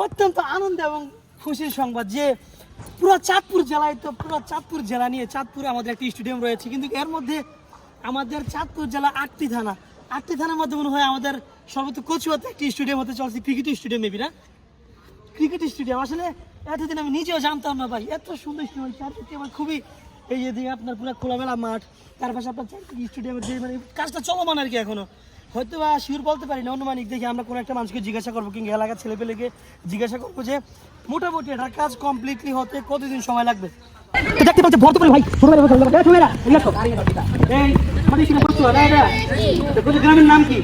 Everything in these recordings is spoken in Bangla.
অত্যন্ত আনন্দ এবং খুশির সংবাদ যে পুরো চাঁদপুর জেলায় তো পুরো চাঁদপুর জেলা নিয়ে চাঁদপুরে আমাদের একটি স্টেডিয়াম রয়েছে, কিন্তু এর মধ্যে আমাদের চাঁদপুর জেলা 8টি থানার মধ্যে মনে হয় আমাদের সর্বোচ্চ কচুয়াতে একটি স্টেডিয়াম হতে চলছে, ক্রিকেট স্টেডিয়াম মেবি না, ক্রিকেট স্টেডিয়াম। আসলে এতদিন আমি নিজেও জানতাম না ভাই এত সুন্দর স্টেডিয়াম, চারদিকে আমার খুবই এই যে দিকে আপনার পুরো খোলামেলা মাঠ, তার পাশে আপনার স্টেডিয়ামের যে মানে কাজটা চলমান আর কি এখনো, হয়তো বা শিওর বলতে পারি না, অনুমানিক দেখে আমরা কোনো একটা মানুষকে জিজ্ঞাসা করবো কিংবা এলাকার ছেলেপেলেকে জিজ্ঞাসা করবো যে মোটামুটি এটা কাজ কমপ্লিটলি হতে কতদিন সময় লাগবে। দেখতে পাচ্ছি বর্তমানে ভাই গ্রামের নাম কি?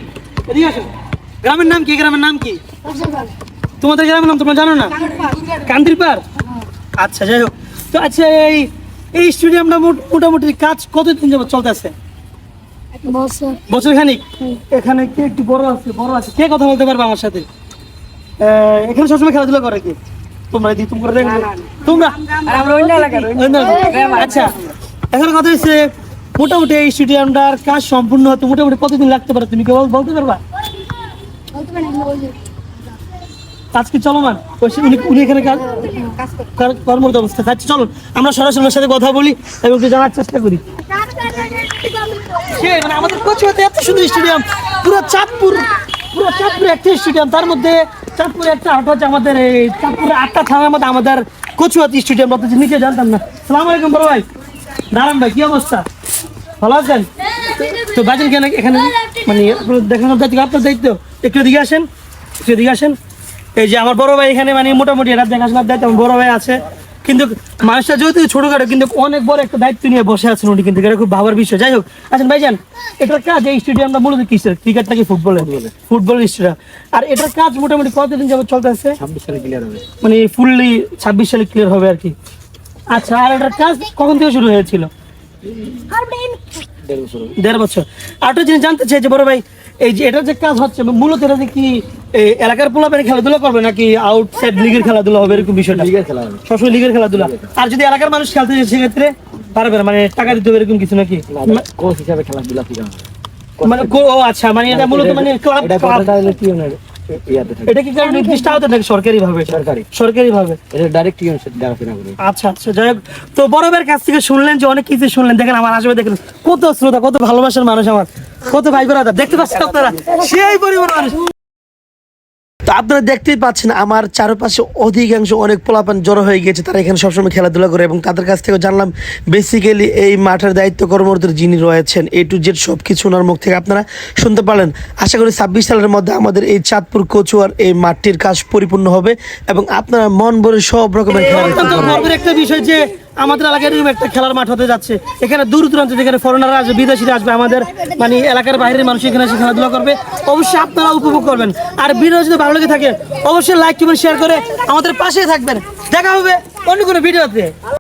এদিকে আসো। গ্রামের নাম কি? গ্রামের নাম কি? তোমাদের গ্রামের নাম তোমরা জানো না? কান্দিরপাড়। আচ্ছা যাই হোক, তো আচ্ছা এই স্টেডিয়ামটা মোটামুটি কাজ কতদিন যাবত চলতেছে? বছর খানিক। এখানে কে একটু বড় আছে কে কথা বলতে পারবে আমার সাথে? এখানে সবসময় খেলাধুলা করে কি তোমরা? তোমরা আচ্ছা, এখন কথা হচ্ছে মোটামুটি এই স্টেডিয়ামটার কাজ সম্পূর্ণ হতে মোটামুটি কতদিন লাগতে পারে তুমি কেবল বলতে পারবা? কাজ কি চলমান? উনি এখানে কর্মরত অবস্থা। আচ্ছা চলো আমরা সরাসরি ওনার সাথে কথা বলি এবং জানার চেষ্টা করি। মানে আমাদের কচুয়াতে এত সুন্দর স্টেডিয়াম, পুরো চাঁদপুরে একটা স্টেডিয়াম, তার মধ্যে চাঁদপুরে একটা হাট হচ্ছে আমাদের এই চাঁদপুরে 8টা থানার মধ্যে আমাদের কচুয়াতে স্টেডিয়াম বলতেছে, নিচে জানতাম না। সালাম আলাইকুম বড় ভাই। দাঁড়ান ভাই, কি অবস্থা? ভালো আছেন? তো বাজেন কেন এখানে মানে দেখানোর দায়িত্ব আপনার দায়িত্ব, একটু এদিকে আসেন। এই যে আমার বড় ভাই এখানে মানে মোটামুটি এটা দেখাশোনার দায়িত্ব আমার বড় ভাই আছে, কিন্তু মানুষটা যেহেতু ছোটখাটো কিন্তু অনেক বড় একটা দায়িত্ব নিয়ে বসে আছেন উনি, কিন্তু এটা খুব ভাবার বিষয়। যাই হোক, আচ্ছা ভাইজান, এটার কাজ এই স্টেডিয়ামটা মূলত কিসের? ক্রিকেট নাকি ফুটবল স্টেডিয়াম? আর এটার কাজ মোটামুটি কতদিন যাবত চলতেছে? 26 সালে ক্লিয়ার হবে, মানে ফুললি 26 সালে ক্লিয়ার হবে আর কি। আচ্ছা, আর এটার কাজ কখন থেকে শুরু হয়েছিল? 1.5 বছর। আরেকটা জিনিস জানতে চাই যে বড় ভাই, এই যে এটার যে কাজ হচ্ছে মূলত এটা যে কি এলাকার পোলাপের খেলাধুলা করবে নাকি আউটসাইড লিগের খেলাধুলা হবে এরকম বিষয়টা? লিগের খেলা হবে, সবসময় লিগের খেলাধুলা। আর যদি এলাকার মানুষ খেলতে যায় সেক্ষেত্রে পারবে না, মানে টাকা দিতে হবে এরকম কিছু নাকি? কোচ হিসাবে খেলাধুলা মানে ও আচ্ছা, মানে এটা মূলত মানে ক্লাব এটা কি কারণ নির্দিষ্ট আওতায় নাকি সরকারি ভাবে? এটা ডাইরেক্ট দেখাশোনা করে। আচ্ছা, যাই হোক, তো বড় ভাইয়ের কাছ থেকে শুনলেন যে অনেক কিছু শুনলেন। দেখেন আমার আশেপাশে দেখেন কত শ্রোতা, কত ভালোবাসার মানুষ, আমার কত ভাই ব্রাদার, দেখতে পাচ্ছেন আপনারা সেই পরিমাণ মানুষ। তো আপনারা দেখতেই পাচ্ছেন আমার চারপাশে অধিকাংশ অনেক পোলাপান জড়ো হয়ে গেছে, তারা এখানে সবসময় খেলাধুলা করে এবং তাদের কাছ থেকে জানলাম বেসিক্যালি এই মাঠের দায়িত্ব কর্মরত যিনি রয়েছেন A to Z সব কিছু ওনার মুখ থেকে আপনারা শুনতে পারলেন। আশা করি 26 সালের মধ্যে আমাদের এই চাঁদপুর কচুয়ার এই মাঠটির কাজ পরিপূর্ণ হবে এবং আপনারা মন ভরে সব রকমের একটা বিষয় যে আমাদের এলাকায় এরকম একটা খেলার মাঠ হতে যাচ্ছে। এখানে দূর দূরান্ত যেখানে ফরেনাররা আসবে, বিদেশিরা আসবে, আমাদের মানে এলাকার বাইরের মানুষ এখানে এসে খেলাধুলা করবে। অবশ্যই আপনারা উপভোগ করবেন। আর ভিডিও যদি ভালো লেগে থাকে অবশ্যই লাইক করবেন, শেয়ার করে আমাদের পাশে থাকবেন। দেখা হবে অন্য কোনো ভিডিওতে।